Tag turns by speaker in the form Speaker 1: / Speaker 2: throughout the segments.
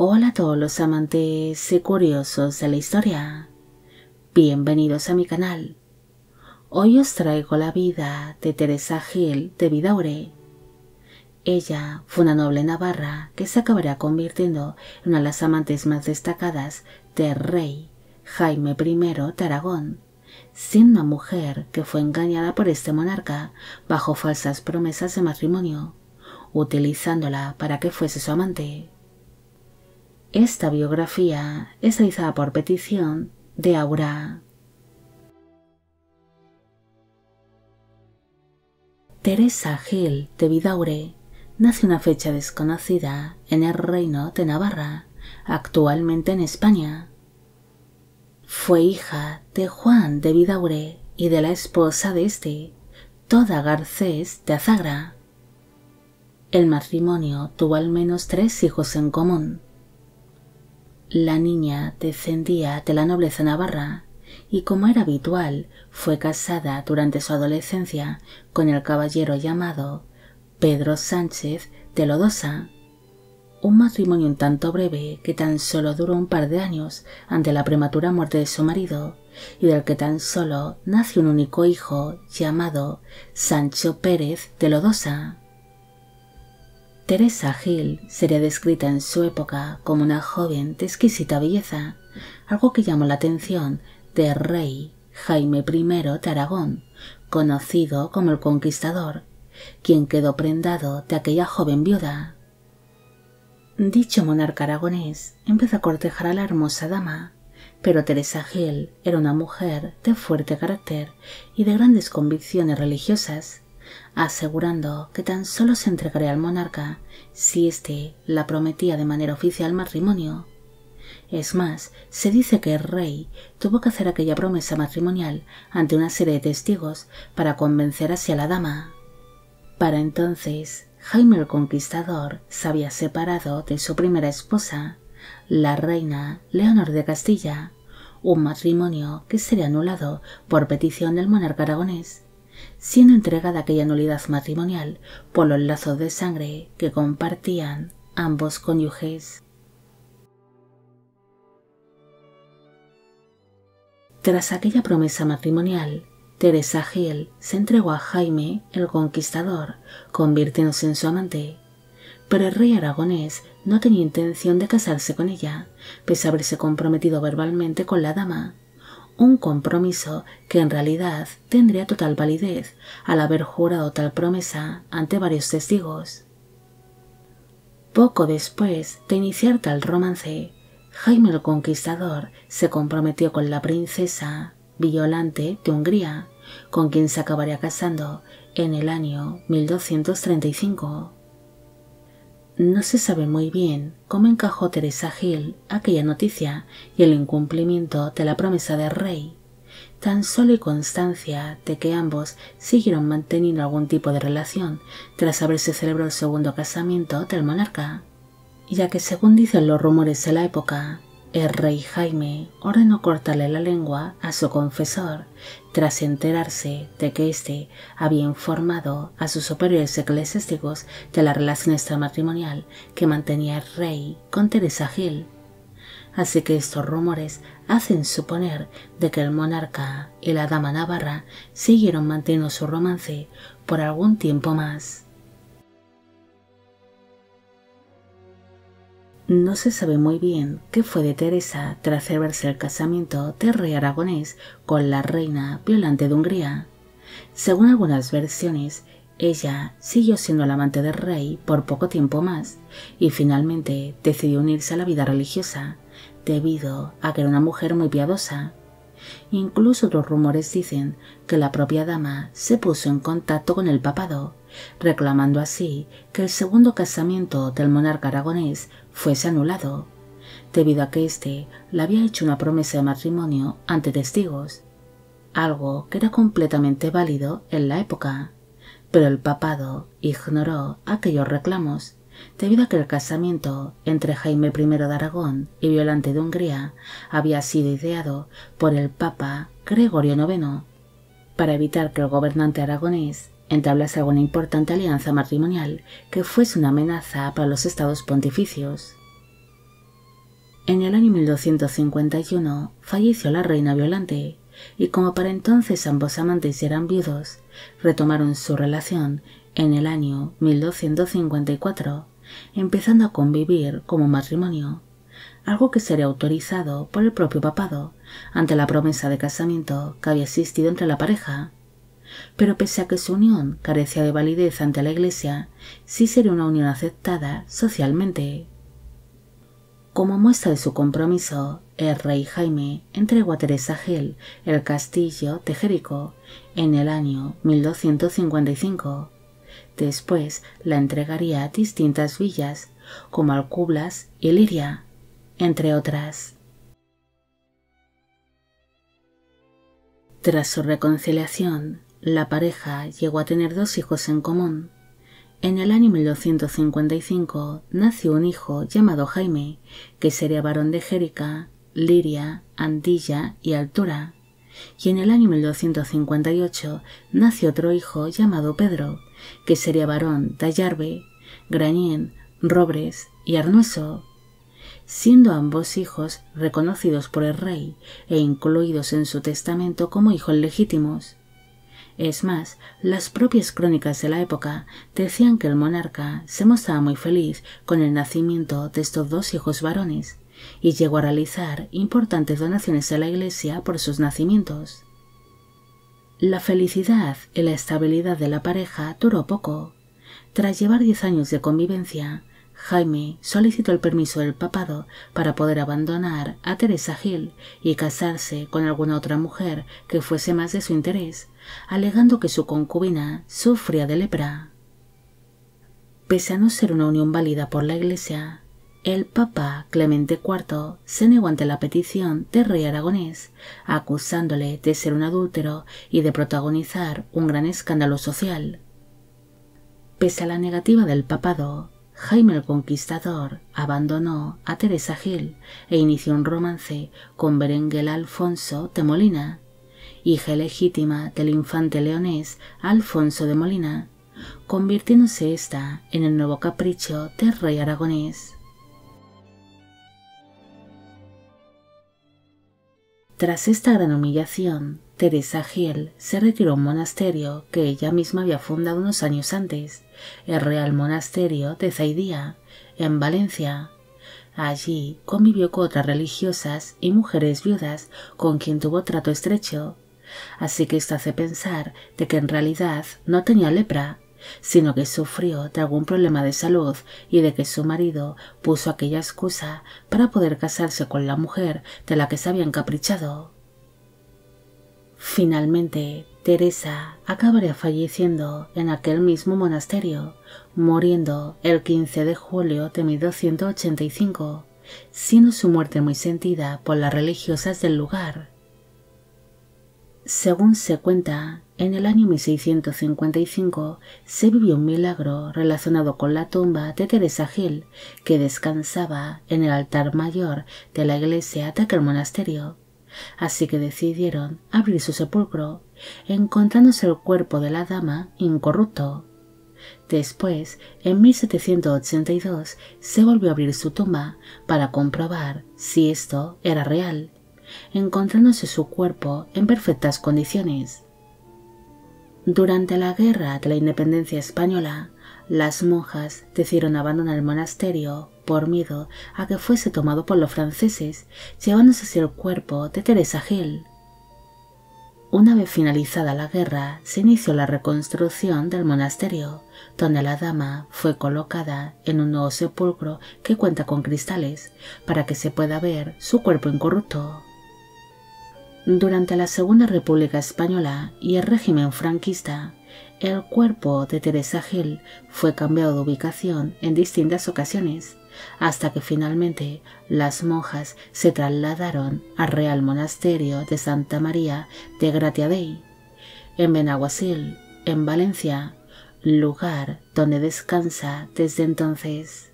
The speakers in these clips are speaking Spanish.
Speaker 1: Hola a todos los amantes y curiosos de la historia. Bienvenidos a mi canal. Hoy os traigo la vida de Teresa Gil de Vidaurre. Ella fue una noble navarra que se acabaría convirtiendo en una de las amantes más destacadas del rey Jaime I de Aragón, siendo una mujer que fue engañada por este monarca bajo falsas promesas de matrimonio, utilizándola para que fuese su amante. Esta biografía es realizada por petición de Aura. Teresa Gil de Vidaurre nace en una fecha desconocida en el reino de Navarra, actualmente en España. Fue hija de Juan de Vidaurre y de la esposa de este, Toda Garcés de Azagra. El matrimonio tuvo al menos 3 hijos en común. La niña descendía de la nobleza navarra y, como era habitual, fue casada durante su adolescencia con el caballero llamado Pedro Sánchez de Lodosa, un matrimonio un tanto breve que tan solo duró un par de años ante la prematura muerte de su marido y del que tan solo nació un único hijo llamado Sancho Pérez de Lodosa. Teresa Gil sería descrita en su época como una joven de exquisita belleza, algo que llamó la atención del rey Jaime I de Aragón, conocido como el Conquistador, quien quedó prendado de aquella joven viuda. Dicho monarca aragonés empezó a cortejar a la hermosa dama, pero Teresa Gil era una mujer de fuerte carácter y de grandes convicciones religiosas, asegurando que tan solo se entregaría al monarca si éste la prometía de manera oficial matrimonio. Es más, se dice que el rey tuvo que hacer aquella promesa matrimonial ante una serie de testigos para convencer así a la dama. Para entonces, Jaime el Conquistador se había separado de su primera esposa, la reina Leonor de Castilla, un matrimonio que sería anulado por petición del monarca aragonés, siendo entregada aquella nulidad matrimonial por los lazos de sangre que compartían ambos cónyuges. Tras aquella promesa matrimonial, Teresa Gil se entregó a Jaime el Conquistador, convirtiéndose en su amante, pero el rey aragonés no tenía intención de casarse con ella, pese a haberse comprometido verbalmente con la dama, un compromiso que en realidad tendría total validez al haber jurado tal promesa ante varios testigos. Poco después de iniciar tal romance, Jaime el Conquistador se comprometió con la princesa Violante de Hungría, con quien se acabaría casando en el año 1235. No se sabe muy bien cómo encajó Teresa Gil aquella noticia y el incumplimiento de la promesa del rey. Tan solo hay constancia de que ambos siguieron manteniendo algún tipo de relación tras haberse celebrado el segundo casamiento del monarca, ya que, según dicen los rumores de la época, el rey Jaime ordenó cortarle la lengua a su confesor tras enterarse de que éste había informado a sus superiores eclesiásticos de la relación extramatrimonial que mantenía el rey con Teresa Gil. Así que estos rumores hacen suponer de que el monarca y la dama navarra siguieron manteniendo su romance por algún tiempo más. No se sabe muy bien qué fue de Teresa tras celebrarse el casamiento del rey aragonés con la reina Violante de Hungría. Según algunas versiones, ella siguió siendo la amante del rey por poco tiempo más y finalmente decidió unirse a la vida religiosa, debido a que era una mujer muy piadosa. Incluso otros rumores dicen que la propia dama se puso en contacto con el papado, reclamando así que el segundo casamiento del monarca aragonés fuese anulado, debido a que éste le había hecho una promesa de matrimonio ante testigos, algo que era completamente válido en la época, pero el papado ignoró aquellos reclamos, debido a que el casamiento entre Jaime I de Aragón y Violante de Hungría había sido ideado por el Papa Gregorio IX, para evitar que el gobernante aragonés entablase alguna importante alianza matrimonial que fuese una amenaza para los estados pontificios. En el año 1251 falleció la reina Violante, y como para entonces ambos amantes eran viudos, retomaron su relación en el año 1254, empezando a convivir como matrimonio, algo que sería autorizado por el propio papado ante la promesa de casamiento que había existido entre la pareja. Pero pese a que su unión carecía de validez ante la Iglesia, sí sería una unión aceptada socialmente. Como muestra de su compromiso, el rey Jaime entregó a Teresa Gil el castillo de Jerico en el año 1255. Después la entregaría a distintas villas como Alcublas y Liria, entre otras. Tras su reconciliación, la pareja llegó a tener 2 hijos en común. En el año 1255 nació un hijo llamado Jaime, que sería barón de Jérica, Liria, Andilla y Altura, y en el año 1258 nació otro hijo llamado Pedro, que sería barón de Ayarbe, Grañén, Robres y Arnueso, siendo ambos hijos reconocidos por el rey e incluidos en su testamento como hijos legítimos. Es más, las propias crónicas de la época decían que el monarca se mostraba muy feliz con el nacimiento de estos 2 hijos varones y llegó a realizar importantes donaciones a la Iglesia por sus nacimientos. La felicidad y la estabilidad de la pareja duró poco. Tras llevar 10 años de convivencia, Jaime solicitó el permiso del papado para poder abandonar a Teresa Gil y casarse con alguna otra mujer que fuese más de su interés, alegando que su concubina sufría de lepra. Pese a no ser una unión válida por la Iglesia, el Papa Clemente IV se negó ante la petición del rey aragonés, acusándole de ser un adúltero y de protagonizar un gran escándalo social. Pese a la negativa del papado, Jaime el Conquistador abandonó a Teresa Gil e inició un romance con Berenguela Alfonso de Molina, hija legítima del infante leonés Alfonso de Molina, convirtiéndose ésta en el nuevo capricho del rey aragonés. Tras esta gran humillación, Teresa Gil se retiró a un monasterio que ella misma había fundado unos años antes, el Real Monasterio de Zaidía, en Valencia. Allí convivió con otras religiosas y mujeres viudas con quien tuvo trato estrecho, así que esto hace pensar de que en realidad no tenía lepra, sino que sufrió de algún problema de salud y de que su marido puso aquella excusa para poder casarse con la mujer de la que se había encaprichado. Finalmente, Teresa acabaría falleciendo en aquel mismo monasterio, muriendo el 15 de julio de 1285, siendo su muerte muy sentida por las religiosas del lugar. Según se cuenta, en el año 1655 se vivió un milagro relacionado con la tumba de Teresa Gil, que descansaba en el altar mayor de la iglesia de aquel monasterio. Así que decidieron abrir su sepulcro, encontrándose el cuerpo de la dama incorrupto. Después, en 1782, se volvió a abrir su tumba para comprobar si esto era real, encontrándose su cuerpo en perfectas condiciones. Durante la Guerra de la Independencia Española, las monjas decidieron abandonar el monasterio por miedo a que fuese tomado por los franceses, llevándose así el cuerpo de Teresa Gil. Una vez finalizada la guerra, se inició la reconstrucción del monasterio, donde la dama fue colocada en un nuevo sepulcro que cuenta con cristales, para que se pueda ver su cuerpo incorrupto. Durante la Segunda República Española y el régimen franquista, el cuerpo de Teresa Gil fue cambiado de ubicación en distintas ocasiones, hasta que finalmente las monjas se trasladaron al Real Monasterio de Santa María de Gratiadey, en Benaguasil, en Valencia, lugar donde descansa desde entonces.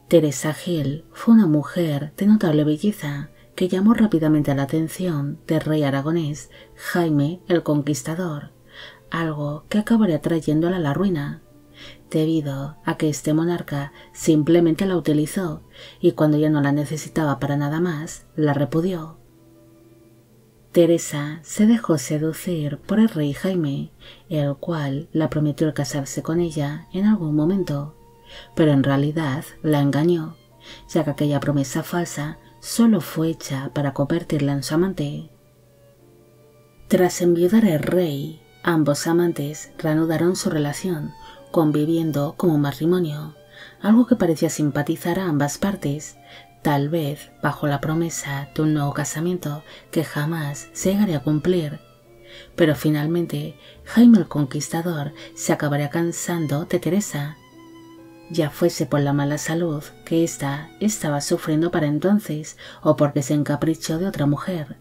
Speaker 1: Teresa Gil fue una mujer de notable belleza que llamó rápidamente la atención del rey aragonés Jaime el Conquistador, algo que acabaría trayéndola a la ruina. debido a que este monarca simplemente la utilizó y cuando ya no la necesitaba para nada más, la repudió. Teresa se dejó seducir por el rey Jaime, el cual la prometió el casarse con ella en algún momento, pero en realidad la engañó, ya que aquella promesa falsa solo fue hecha para convertirla en su amante. Tras enviudar el rey, ambos amantes reanudaron su relación, conviviendo como un matrimonio, algo que parecía simpatizar a ambas partes, tal vez bajo la promesa de un nuevo casamiento que jamás se llegaría a cumplir. Pero finalmente Jaime el Conquistador se acabaría cansando de Teresa, ya fuese por la mala salud que ésta estaba sufriendo para entonces o porque se encaprichó de otra mujer,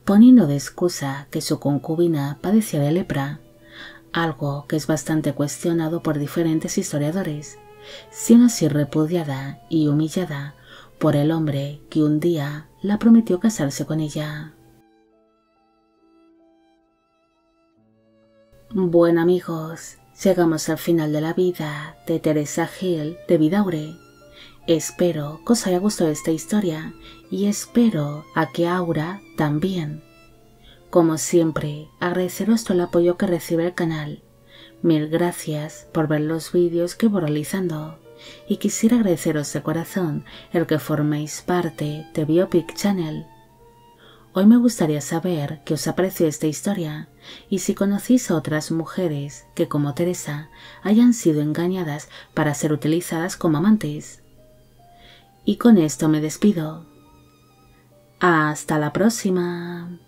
Speaker 1: poniendo de excusa que su concubina padecía de lepra, algo que es bastante cuestionado por diferentes historiadores, siendo así repudiada y humillada por el hombre que un día la prometió casarse con ella. Bueno amigos, llegamos al final de la vida de Teresa Gil de Vidaurre. Espero que os haya gustado esta historia y espero a que Aura también. Como siempre, agradeceros todo el apoyo que recibe el canal. Mil gracias por ver los vídeos que voy realizando y quisiera agradeceros de corazón el que forméis parte de Biopic Channel. Hoy me gustaría saber qué os ha parecido esta historia y si conocéis a otras mujeres que, como Teresa, hayan sido engañadas para ser utilizadas como amantes. Y con esto me despido. ¡Hasta la próxima!